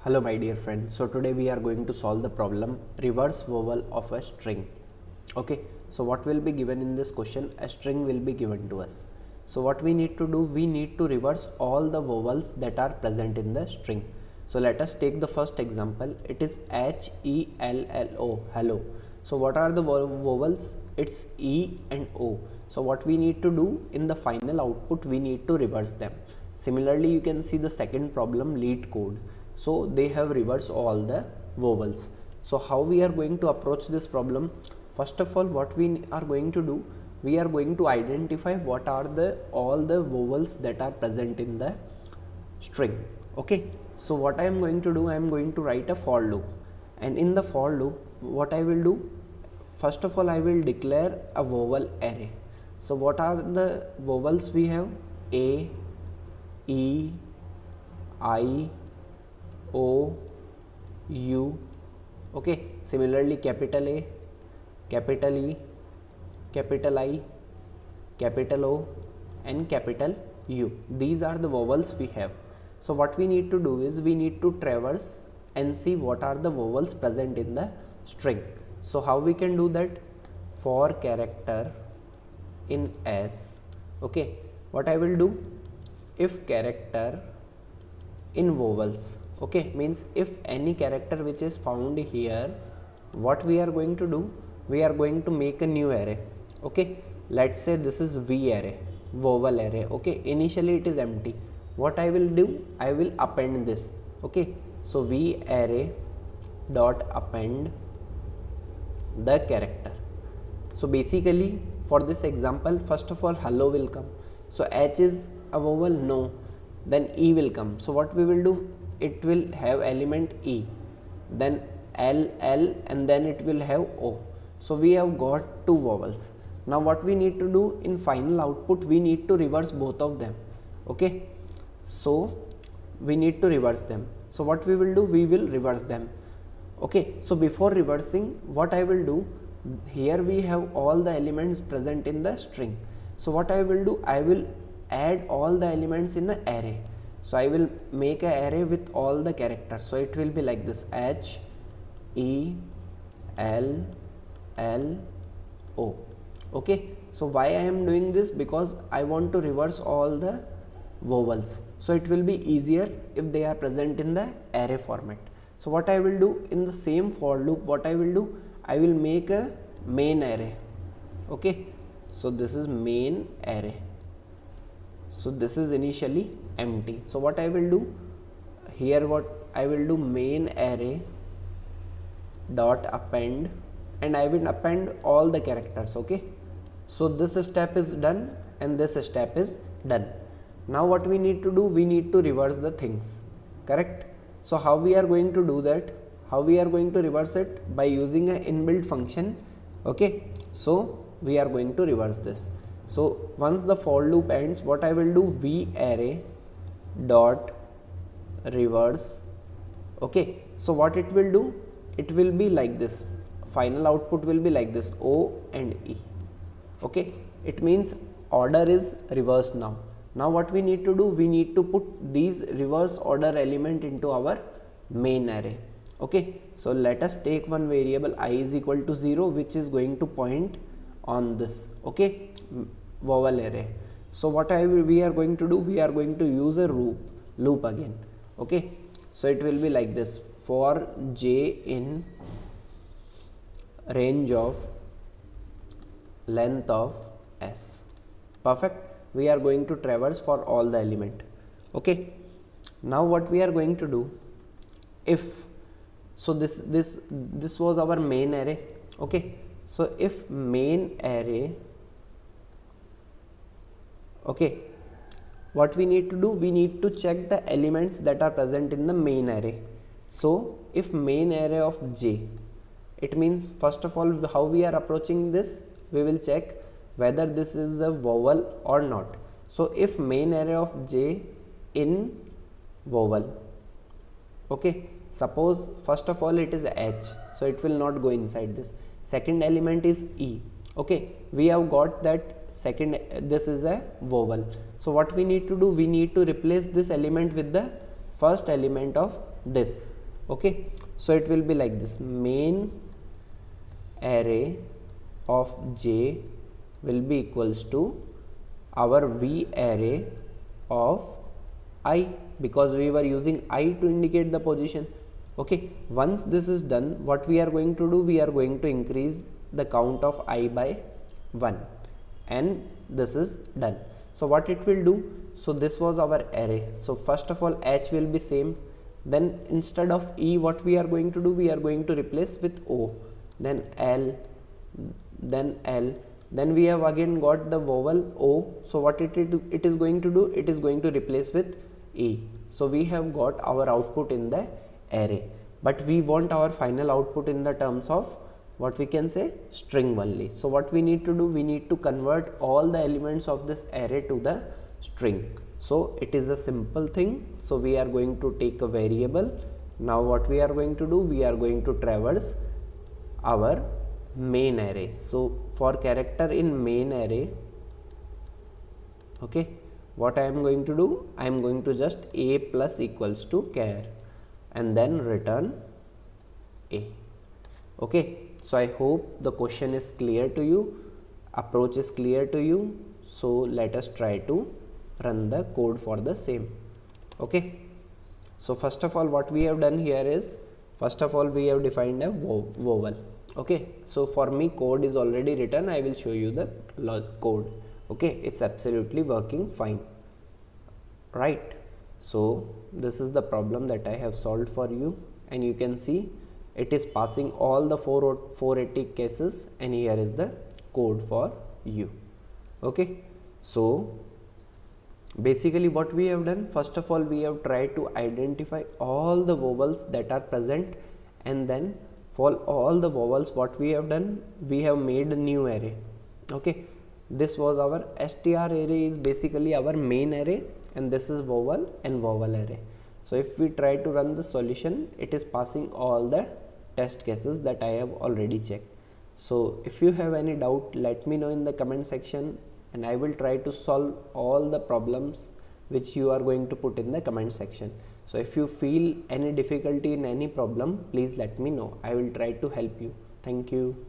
Hello my dear friends. So today we are going to solve the problem reverse vowel of a string. Okay, so what will be given in this question? A string will be given to us. So what we need to do, we need to reverse all the vowels that are present in the string. So let us take the first example. It is HELLO, hello. So what are the vowels? It's E and O. So what we need to do in the final output, we need to reverse them. Similarly, you can see the second problem, LeetCode. So they have reversed all the vowels. So how we are going to approach this problem? First of all, what we are going to do, we are going to identify what are all the vowels that are present in the string. Okay, so what I am going to do, I am going to write a for loop, and in the for loop what I will do, first of all I will declare a vowel array. So what are the vowels we have? A, E, I, O, U. Okay, similarly capital A, capital E, capital I, capital O and capital U. These are the vowels we have. So what we need to do is we need to traverse and see what are the vowels present in the string. So how we can do that? For character in S. Okay, what I will do, if character in vowels, okay, means if any character which is found here, what we are going to do, we are going to make a new array. Okay, let's say this is V array, vowel array. Okay, initially it is empty. What I will do, I will append this. Okay, so V array dot append the character. So basically for this example, first of all hello will come. So H is a vowel, no, then E will come. So what we will do, it will have element E, then L, and then it will have O. So we have got two vowels. Now what we need to do in final output, we need to reverse both of them. Okay, so we need to reverse them. So what we will do, we will reverse them. Okay, so before reversing, what I will do, here we have all the elements present in the string. So what I will do, I will add all the elements in the array. So I will make an array with all the characters. So it will be like this, H, E, L, O. Okay, so why I am doing this? Because I want to reverse all the vowels. So it will be easier if they are present in the array format. So what I will do, in the same for loop, what I will do, I will make a main array. Okay, so this is main array. So this is initially empty. So what I will do here, what I will do, main array dot append, and I will append all the characters. Okay, so this step is done and this step is done. Now what we need to do, we need to reverse the things, correct? So how we are going to do that? How we are going to reverse it? By using an inbuilt function. Okay, so we are going to reverse this. So once the for loop ends, what I will do, V array dot reverse. Okay, so what it will do, it will be like this, final output will be like this, O and E. Okay, it means order is reversed now. Now what we need to do, we need to put these reverse order element into our main array. Okay, so let us take one variable I is equal to 0, which is going to point on this, okay, vowel array. So what we are going to do, we are going to use a loop again. Okay, so it will be like this, for j in range of length of s. Perfect, we are going to traverse for all the element. Okay, now what we are going to do, if so this was our main array. Okay, so if main array, okay, what we need to do, we need to check the elements that are present in the main array. So if main array of j, it means first of all how we are approaching this, we will check whether this is a vowel or not. So if main array of j in vowel, okay, suppose first of all it is H, so it will not go inside this. Second element is E. Okay, we have got that second, this is a vowel. So what we need to do, we need to replace this element with the first element of this. Okay, so it will be like this: main array of j will be equals to our v array of I, because we were using I to indicate the position. Okay, once this is done, what we are going to do, we are going to increase the count of I by 1, and this is done. So what it will do, so this was our array. So first of all h will be same, then instead of e what we are going to do, we are going to replace with o, then l, then we have again got the vowel o. So what it is going to do, it is going to replace with e. So we have got our output in the array, but we want our final output in the terms of what we can say string only. So what we need to do, we need to convert all the elements of this array to the string. So it is a simple thing. So we are going to take a variable. Now what we are going to do, we are going to traverse our main array. So for character in main array, okay, what I am going to do, I am going to just a plus equals to char and then return a. Okay, so I hope the question is clear to you, approach is clear to you. So let us try to run the code for the same. Okay, so first of all what we have done here is, first of all we have defined a vowel. Okay, so for me code is already written, I will show you the code. Okay, it's absolutely working fine, right? So this is the problem that I have solved for you, and you can see it is passing all the 480 cases, and here is the code for you. Okay, so basically what we have done, first of all we have tried to identify all the vowels that are present, and then for all the vowels what we have done, we have made a new array. Okay, this was our str array, is basically our main array, and this is vowel and vowel array. So if we try to run the solution, it is passing all the test cases that I have already checked. So if you have any doubt, let me know in the comment section, and I will try to solve all the problems which you are going to put in the comment section. So if you feel any difficulty in any problem, please let me know. I will try to help you. Thank you.